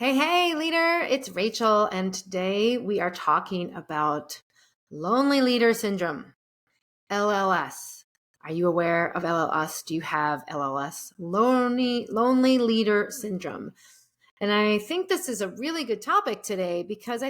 Hey, leader, it's Rachel, and today we are talking about lonely leader syndrome, LLS. Are you aware of LLS? Do you have LLS? Lonely leader syndrome. And I think this is a really good topic today because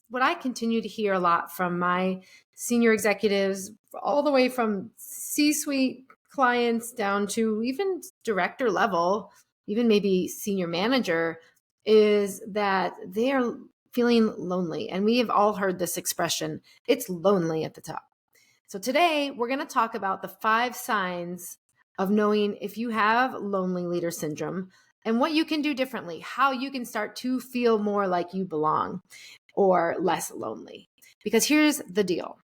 what I continue to hear a lot from my senior executives, all the way from C-suite clients down to even director level, even maybe senior manager, is that they are feeling lonely. And we have all heard this expression, it's lonely at the top. So today we're going to talk about the 5 signs of knowing if you have lonely leader syndrome and what you can do differently, how you can start to feel more like you belong or less lonely. Because here's the deal.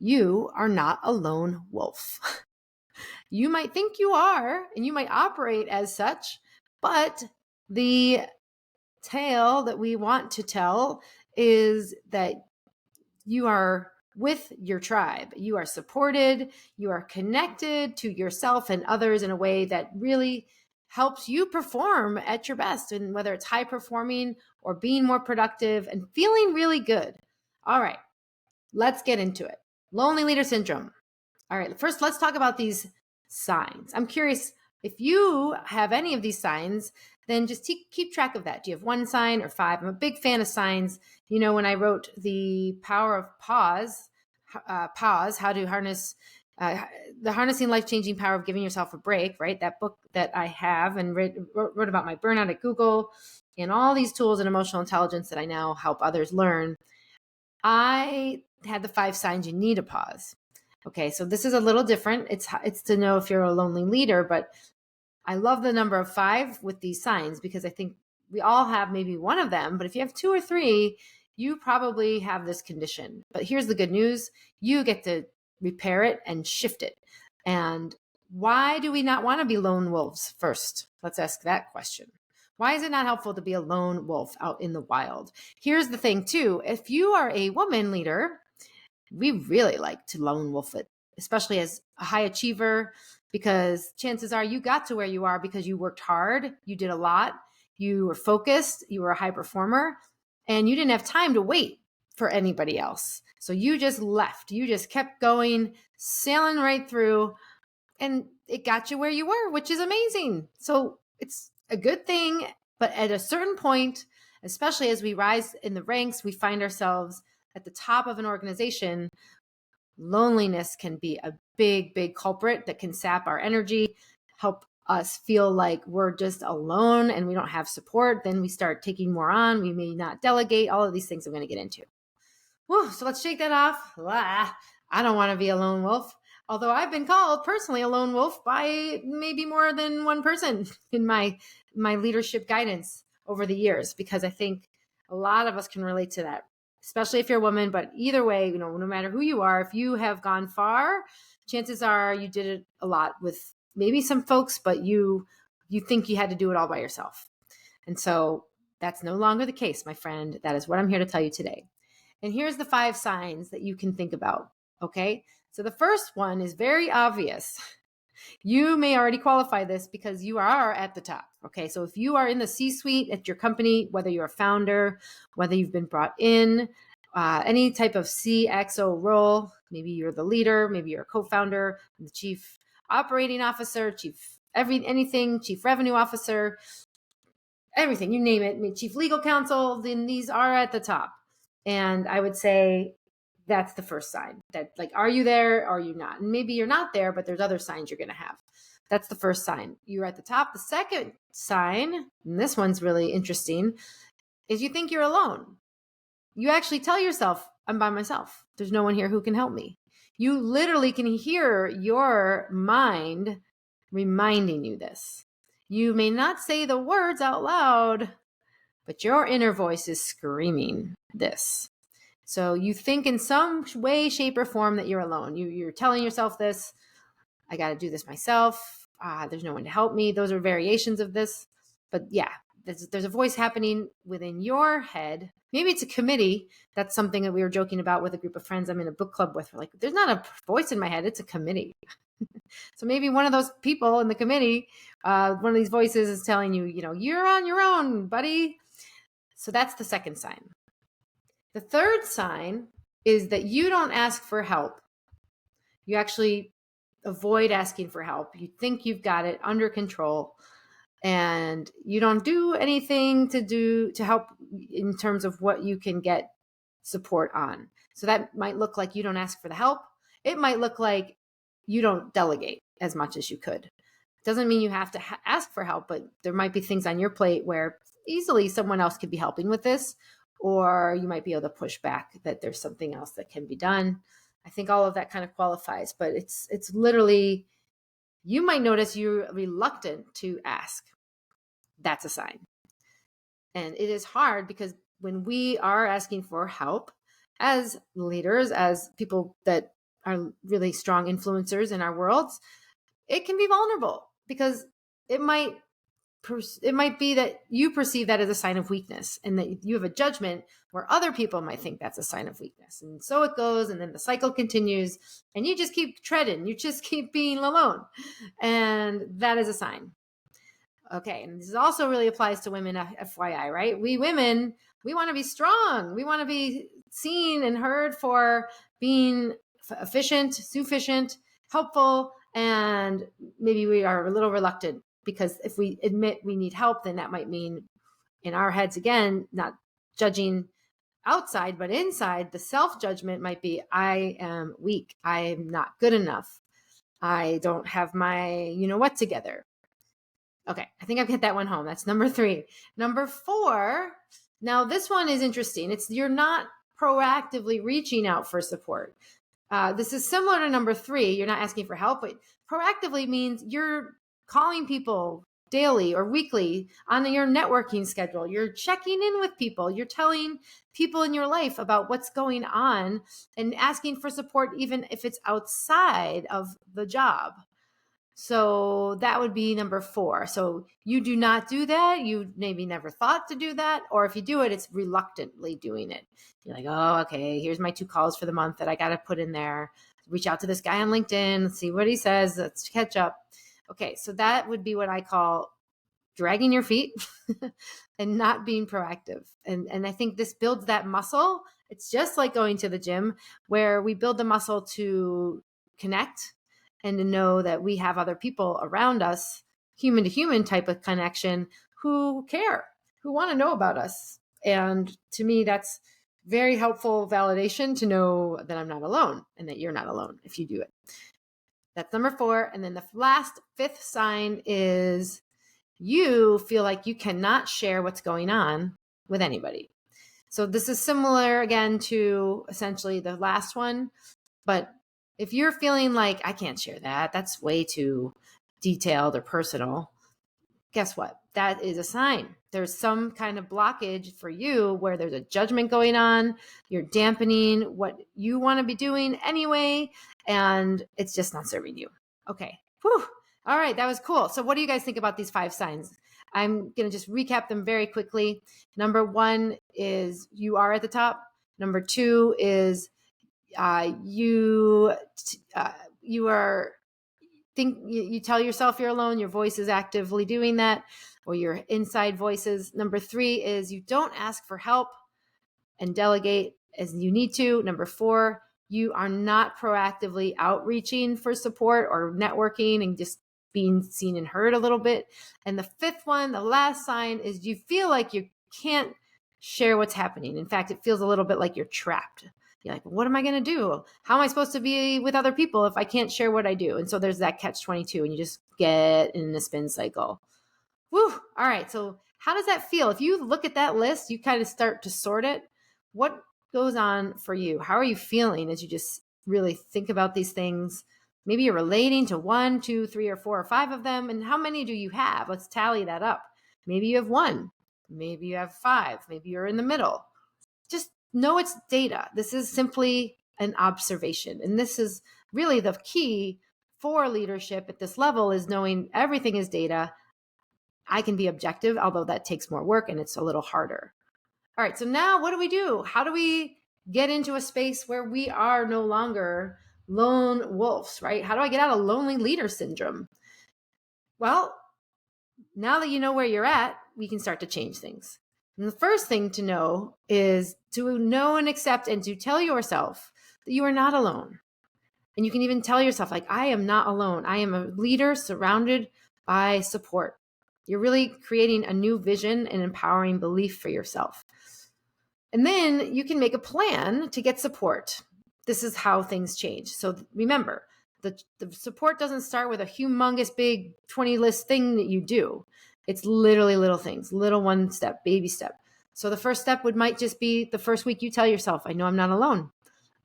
You are not a lone wolf. You might think you are, and you might operate as such, but the tale that we want to tell is that you are with your tribe. You are supported. You are connected to yourself and others in a way that really helps you perform at your best. And whether it's high performing or being more productive and feeling really good. All right, let's get into it. Lonely leader syndrome. All right, first, let's talk about these signs. I'm curious if you have any of these signs, then just keep track of that. Do you have 1 sign or 5? I'm a big fan of signs. You know, when I wrote The Power of Pause, how to harness the harnessing life-changing power of giving yourself a break, right? That book that I have and wrote about my burnout at Google and all these tools and emotional intelligence that I now help others learn. I had the 5 signs you need a pause. Okay, so this is a little different. It's to know if you're a lonely leader, but I love the number of 5 with these signs because I think we all have maybe one of them, but if you have 2 or 3, you probably have this condition. But here's the good news. You get to repair it and shift it. And why do we not want to be lone wolves first? Let's ask that question. Why is it not helpful to be a lone wolf out in the wild? Here's the thing too. If you are a woman leader, we really like to lone wolf it, especially as a high achiever, because chances are you got to where you are because you worked hard, you did a lot, you were focused, you were a high performer, and you didn't have time to wait for anybody else. So you just left, you just kept going, sailing right through, and it got you where you were, which is amazing. So it's a good thing, but at a certain point, especially as we rise in the ranks, we find ourselves at the top of an organization, loneliness can be a big culprit that can sap our energy, help us feel like we're just alone and we don't have support. Then we start taking more on. We may not delegate, all of these things I'm going to get into. Whew, so let's shake that off. I don't want to be a lone wolf. Although I've been called personally a lone wolf by maybe more than one person in my leadership guidance over the years, because I think a lot of us can relate to that, especially if you're a woman. But either way, you know, no matter who you are, if you have gone far, chances are you did it a lot with maybe some folks, but you think you had to do it all by yourself. And so that's no longer the case, my friend. That is what I'm here to tell you today. And here's the 5 signs that you can think about. Okay. So the first one is very obvious. You may already qualify this because you are at the top. Okay. So if you are in the C-suite at your company, whether you're a founder, whether you've been brought in, any type of CXO role, maybe you're the leader, maybe you're a co-founder, the chief operating officer, chief revenue officer, everything, you name it, chief legal counsel, then these are at the top. And I would say that's the first sign that, like, are you there? Or are you not? And maybe you're not there, but there's other signs you're going to have. That's the first sign. You're at the top. The second sign, and this one's really interesting, is you think you're alone. You actually tell yourself, I'm by myself. There's no one here who can help me. You literally can hear your mind reminding you this. You may not say the words out loud, but your inner voice is screaming this. So you think in some way, shape, or form that you're alone. You're telling yourself this, I got to do this myself. There's no one to help me. Those are variations of this. But yeah, there's a voice happening within your head. Maybe it's a committee. That's something that we were joking about with a group of friends I'm in a book club with. We're like, there's not a voice in my head. It's a committee. So maybe one of those people in the committee, one of these voices is telling you, you're on your own, buddy. So that's the second sign. The third sign is that you don't ask for help. You actually avoid asking for help. You think you've got it under control, and you don't do anything to help in terms of what you can get support on. So that might look like you don't ask for the help. It might look like you don't delegate as much as you could. Doesn't mean you have to ask for help, but there might be things on your plate where easily someone else could be helping with this, or you might be able to push back that there's something else that can be done. I think all of that kind of qualifies, but it's literally, you might notice you're reluctant to ask. That's a sign. And it is hard because when we are asking for help as leaders, as people that are really strong influencers in our worlds, it can be vulnerable because it might be that you perceive that as a sign of weakness, and that you have a judgment where other people might think that's a sign of weakness. And so it goes, and then the cycle continues, and you just keep treading, you just keep being alone. And that is a sign. Okay, and this also really applies to women, FYI, right? We women, we want to be strong. We want to be seen and heard for being efficient, sufficient, helpful, and maybe we are a little reluctant because if we admit we need help, then that might mean in our heads, again, not judging outside, but inside, the self-judgment might be, I am weak. I am not good enough. I don't have my, what together. Okay, I think I've hit that one home. That's number 3. Number 4, now this one is interesting. It's you're not proactively reaching out for support. This is similar to number 3. You're not asking for help, but proactively means you're calling people daily or weekly on your networking schedule. You're checking in with people. You're telling people in your life about what's going on and asking for support, even if it's outside of the job. So that would be number 4. So you do not do that. You maybe never thought to do that. Or if you do it, it's reluctantly doing it. You're like, oh, okay, here's my 2 calls for the month that I got to put in there. Reach out to this guy on LinkedIn, see what he says. Let's catch up. Okay, so that would be what I call dragging your feet and not being proactive. And I think this builds that muscle. It's just like going to the gym, where we build the muscle to connect and to know that we have other people around us, human to human type of connection, who care, who want to know about us. And to me, that's very helpful validation to know that I'm not alone and that you're not alone if you do it. That's number 4. And then the last 5th sign is you feel like you cannot share what's going on with anybody. So this is similar again to essentially the last one, but if you're feeling like, I can't share that, that's way too detailed or personal, guess what? That is a sign. There's some kind of blockage for you where there's a judgment going on. You're dampening what you want to be doing anyway, and it's just not serving you. Okay. Whew. All right. That was cool. So what do you guys think about these 5 signs? I'm going to just recap them very quickly. Number 1 is you are at the top. Number 2 is you tell yourself you're alone. Your voice is actively doing that, or your inside voices. Number 3 is you don't ask for help and delegate as you need to. Number 4, you are not proactively outreaching for support or networking and just being seen and heard a little bit. And the 5th one, the last sign, is you feel like you can't share what's happening. In fact, it feels a little bit like you're trapped. You're like, what am I going to do? How am I supposed to be with other people if I can't share what I do? And so there's that catch-22, and you just get in a spin cycle. Woo! All right. So how does that feel? If you look at that list, you kind of start to sort it. What goes on for you? How are you feeling as you just really think about these things? Maybe you're relating to 1, 2, 3, or 4, or 5 of them. And how many do you have? Let's tally that up. Maybe you have 1. Maybe you have 5. Maybe you're in the middle. Just know it's data. This is simply an observation. And this is really the key for leadership at this level, is knowing everything is data. I can be objective, although that takes more work and it's a little harder. All right, so now what do? How do we get into a space where we are no longer lone wolves, right? How do I get out of lonely leader syndrome? Well, now that you know where you're at, we can start to change things. And the first thing to know is to know and accept and to tell yourself that you are not alone. And you can even tell yourself, like, I am not alone. I am a leader surrounded by support. You're really creating a new vision and empowering belief for yourself. And then you can make a plan to get support. This is how things change. So remember, the support doesn't start with a humongous big 20 list thing that you do. It's literally little things, little one step, baby step. So the first step might just be the first week you tell yourself, I know I'm not alone.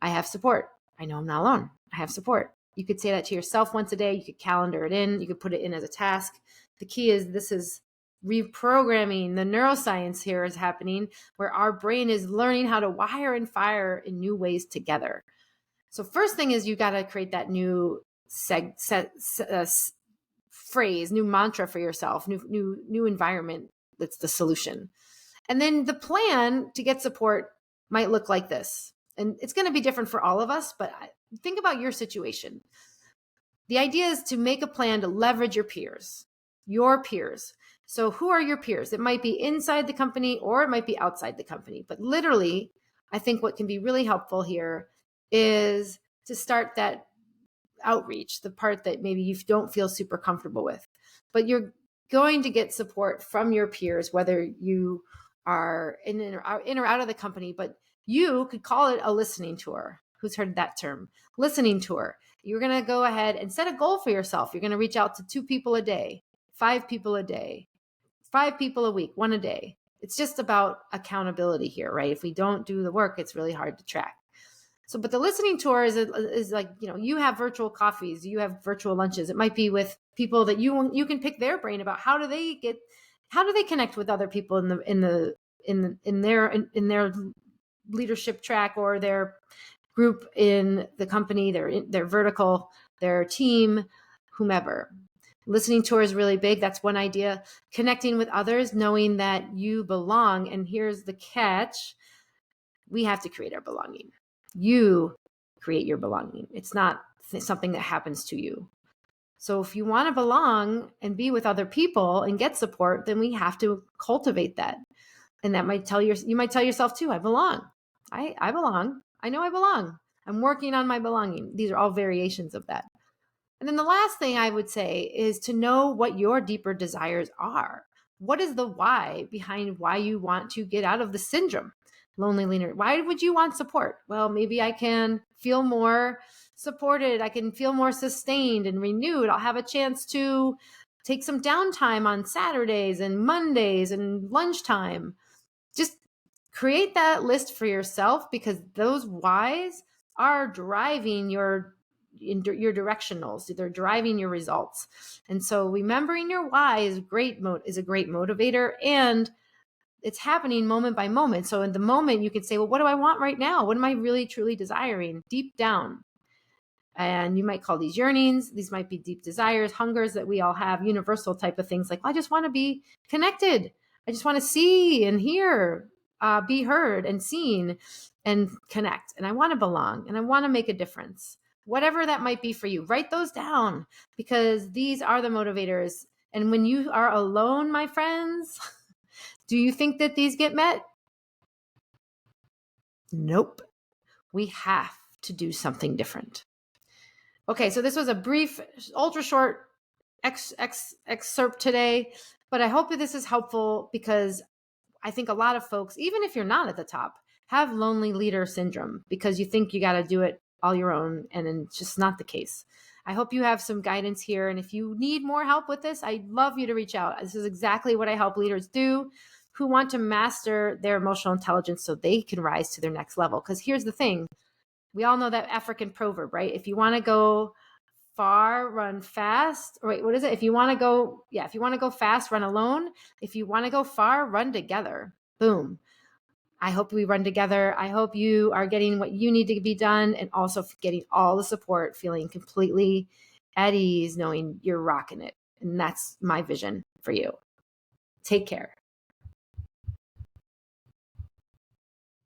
I have support. I know I'm not alone. I have support. You could say that to yourself once a day. You could calendar it in. You could put it in as a task. The key is this is reprogramming. The neuroscience here is happening where our brain is learning how to wire and fire in new ways together. So first thing is you got to create that new phrase, new mantra for yourself, new environment. That's the solution. And then the plan to get support might look like this. And it's going to be different for all of us, but think about your situation. The idea is to make a plan to leverage your peers. So who are your peers? It might be inside the company or it might be outside the company. But literally, I think what can be really helpful here is to start that outreach, the part that maybe you don't feel super comfortable with. But you're going to get support from your peers, whether you are in or out of the company, but you could call it a listening tour. Who's heard that term? Listening tour. You're going to go ahead and set a goal for yourself. You're going to reach out to 2 people a day, 5 people a day, 5 people a week, 1 a day. It's just about accountability here, right? If we don't do the work, it's really hard to track. So, but the listening tour is like, you have virtual coffees, you have virtual lunches. It might be with people that you can pick their brain about how do they connect with other people in their leadership track or their group in the company, their vertical, their team, whomever. Listening tour is really big. That's one idea. Connecting with others, knowing that you belong. And here's the catch. We have to create our belonging. You create your belonging. It's not something that happens to you. So if you want to belong and be with other people and get support, then we have to cultivate that. And that might you might tell yourself too, I belong. I belong. I know I belong. I'm working on my belonging. These are all variations of that. And then the last thing I would say is to know what your deeper desires are. What is the why behind why you want to get out of the syndrome? Lonely leader. Why would you want support? Well, maybe I can feel more supported. I can feel more sustained and renewed. I'll have a chance to take some downtime on Saturdays and Mondays and lunchtime. Just create that list for yourself because those whys are driving your directionals. They're driving your results. And so remembering your why is a great motivator, and it's happening moment by moment. So in the moment you can say, well, what do I want right now? What am I really truly desiring deep down? And you might call these yearnings. These might be deep desires, hungers that we all have, universal type of things like, well, I just want to be connected. I just want to see and hear, be heard and seen and connect. And I want to belong and I want to make a difference. Whatever that might be for you, write those down because these are the motivators. And when you are alone, my friends, do you think that these get met? Nope. We have to do something different. Okay, so this was a brief, ultra short excerpt today, but I hope that this is helpful because I think a lot of folks, even if you're not at the top, have lonely leader syndrome because you think you got to do it all your own, and it's just not the case. I hope you have some guidance here, and if you need more help with this, I'd love you to reach out. This is exactly what I help leaders do who want to master their emotional intelligence so they can rise to their next level. Because here's the thing. We all know that African proverb, right? If you want to go far, run fast. Or wait, what is it? If you want to go fast, run alone. If you want to go far, run together. Boom. I hope we run together. I hope you are getting what you need to be done and also getting all the support, feeling completely at ease, knowing you're rocking it. And that's my vision for you. Take care.